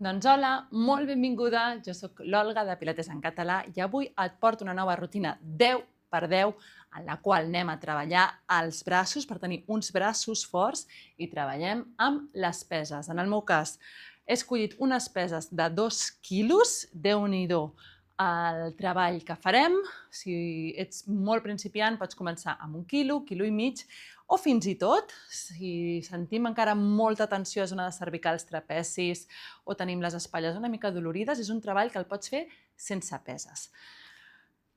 Doncs hola, molt benvinguda, jo sóc l'Olga de Pilates en català i avui et porto una nova rutina 10x10 en la qual anem a treballar els braços per tenir uns braços forts i treballem amb les peses. En el meu cas he escollit unes peses de 2 quilos, Déu-n'hi-do el treball que farem. Si ets molt principiant pots començar amb 1 quilo, quilo i mig, o fins i tot, si sentim encara molta tensió a zona de cervicals, trapecis o tenim les espatlles una mica dolorides, és un treball que el pots fer sense peses.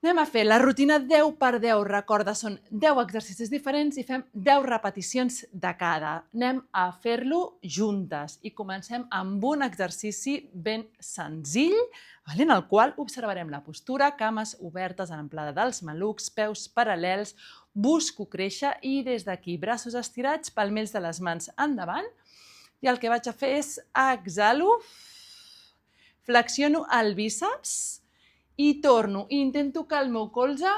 Anem a fer la rutina 10x10, recorda, són 10 exercicis diferents i fem 10 repeticions de cada. Anem a fer-lo juntes i comencem amb un exercici ben senzill, en el qual observarem la postura, cames obertes en amplada dels malucs, peus paral·lels, busco créixer i des d'aquí braços estirats, palmells de les mans endavant, i el que vaig a fer és exhalo, flexiono el bíceps i torno i intento que el meu colze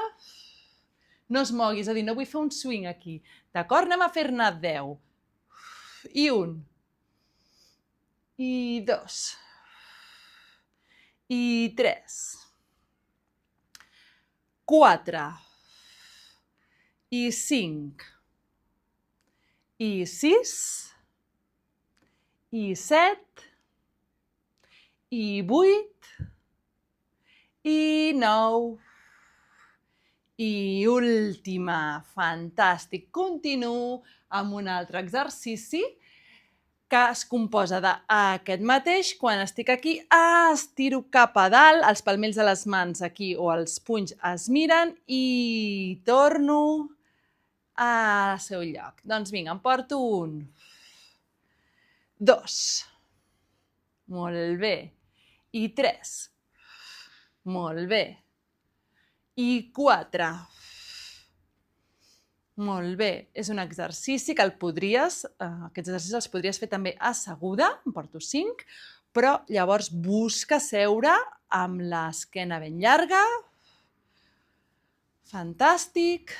no es mogui, és a dir, no vull fer un swing aquí, d'acord? Anem a fer-ne 10. I 1, i 2, i 3, 4, i 5, i 6, i 7, i 8, i 9, i última. Fantàstic. Continuo amb un altre exercici que es composa d'aquest mateix. Quan estic aquí, estiro cap a dalt, els palmells de les mans aquí o els punys es miren i torno al seu lloc. Doncs vinga, em porto 1, 2, molt bé, i 3, molt bé, i 4, molt bé. És un exercici que aquests exercicis els podries fer també asseguda, em porto 5, però llavors busca seure amb l'esquena ben llarga. Fantàstic.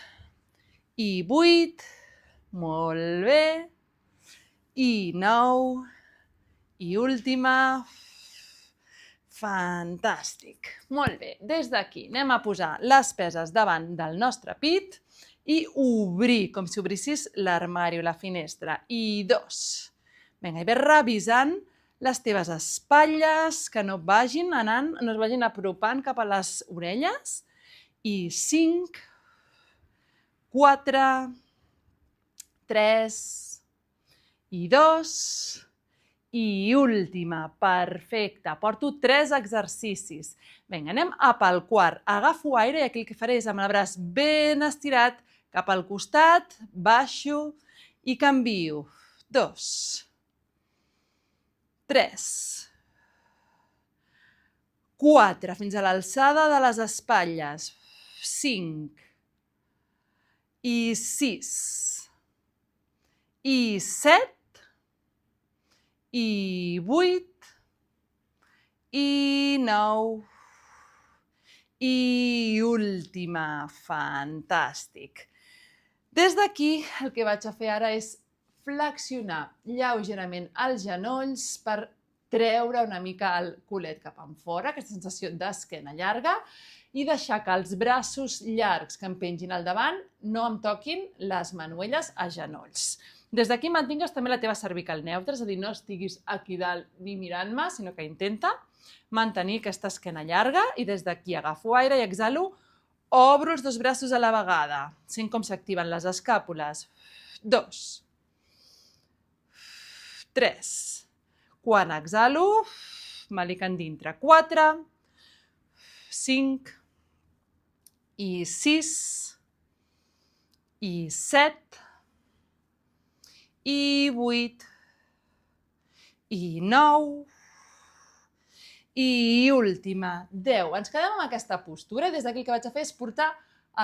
I 8, molt bé, i 9, i última. Fantàstic. Molt bé, des d'aquí anem a posar les peses davant del nostre pit i obrir, com si obrissis l'armari o la finestra. I 2. Vinga, i ve revisant les teves espatlles, que no vagin apropant cap a les orelles. I 5, 4, 3, i 2, i última. Perfecte. Porto 3 exercicis. Vinga, anem a pel quart. Agafo aire i aquí el que faré és amb el braç ben estirat cap al costat, baixo i canvio. 2, 3, 4, fins a l'alçada de les espatlles. 5, i 6, i 7, i 8, i 9, i última. Fantàstic. Des d'aquí el que vaig a fer ara és flexionar lleugerament els genolls per treure una mica el culet cap enfora, aquesta sensació d'esquena llarga, i deixar que els braços llargs que em pengin al davant no em toquin les manuelles a genolls. Des d'aquí mantingues també la teva cervical neutra, és a dir, no estiguis aquí dalt ni mirant-me, sinó que intenta mantenir aquesta esquena llarga i des d'aquí agafo aire i exhalo, obro els 2 braços a la vegada, sent com s'activen les escàpules. 2, 3, quan exhalo, malic endintre. 4, 5, i 6, i 7, i 8, i 9, i última, 10. Ens quedem amb aquesta postura i des d'aquí el que vaig a fer és portar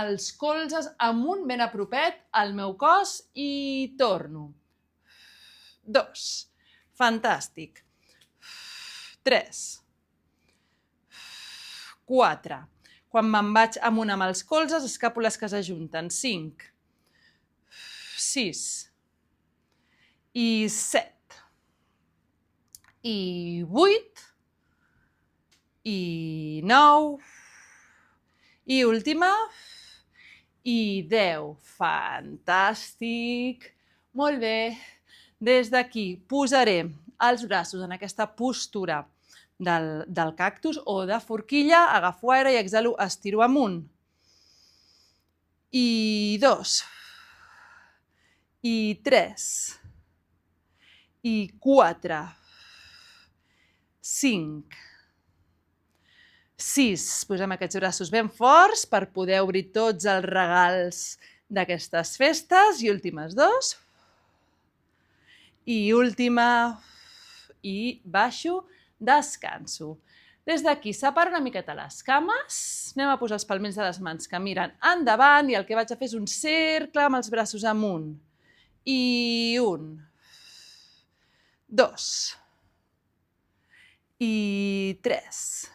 els colzes amunt ben a propet al meu cos i torno. 2. Fantàstic. 3. 4. Quan me'n vaig amunt amb els colzes, escàpules que s'ajunten. 5. 6. I 7. i 8, i 9, i última, i 10. Fantàstic! Molt bé. Des d'aquí posaré els braços en aquesta postura del cactus o de forquilla, agafo aire i exhalo, estiro amunt. I 2, i 3, i 4, 5, 6. Posem aquests braços ben forts per poder obrir tots els regals d'aquestes festes. I últimes 2. I última. I baixo, descanso. Des d'aquí separo una miqueta les cames, anem a posar els palmells de les mans que miren endavant i el que vaig a fer és un cercle amb els braços amunt. I 1, 2, i 3,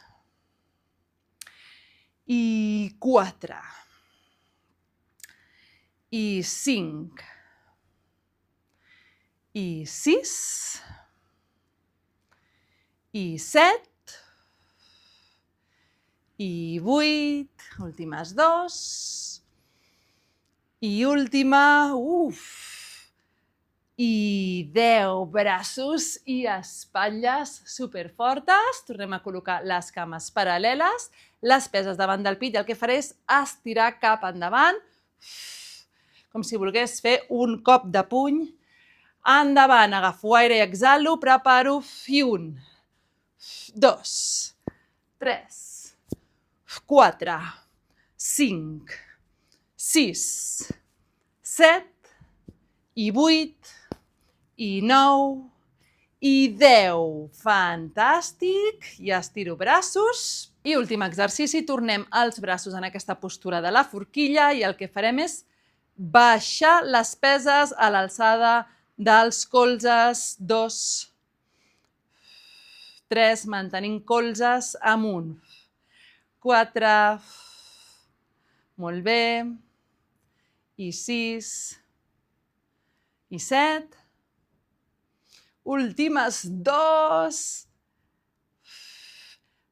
i 4, i 5, i 6, i 7, i 8, últimes 2, i última, i 10. Braços i espatlles superfortes. Tornem a col·locar les cames paral·leles, les peses davant del pit i el que faré és estirar cap endavant, com si volgués fer un cop de puny. Endavant, agafo aire i exhalo, preparo, i 1, 2, 3, 4, 5, 6, 7, i 8, i 9, i 10. Fantàstic! I estiro braços. I últim exercici, tornem els braços en aquesta postura de la forquilla i el que farem és baixar les peses a l'alçada dels colzes. 2, 3, mantenint colzes amunt. 4, molt bé, i 6, i 7, últimes 2,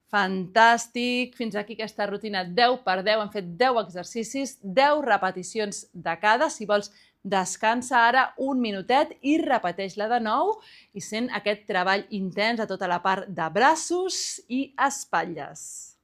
fantàstic, fins aquí aquesta rutina 10 per 10, hem fet 10 exercicis, 10 repeticions de cada, si vols descansa ara un minutet i repeteix-la de nou i sent aquest treball intens a tota la part de braços i espatlles.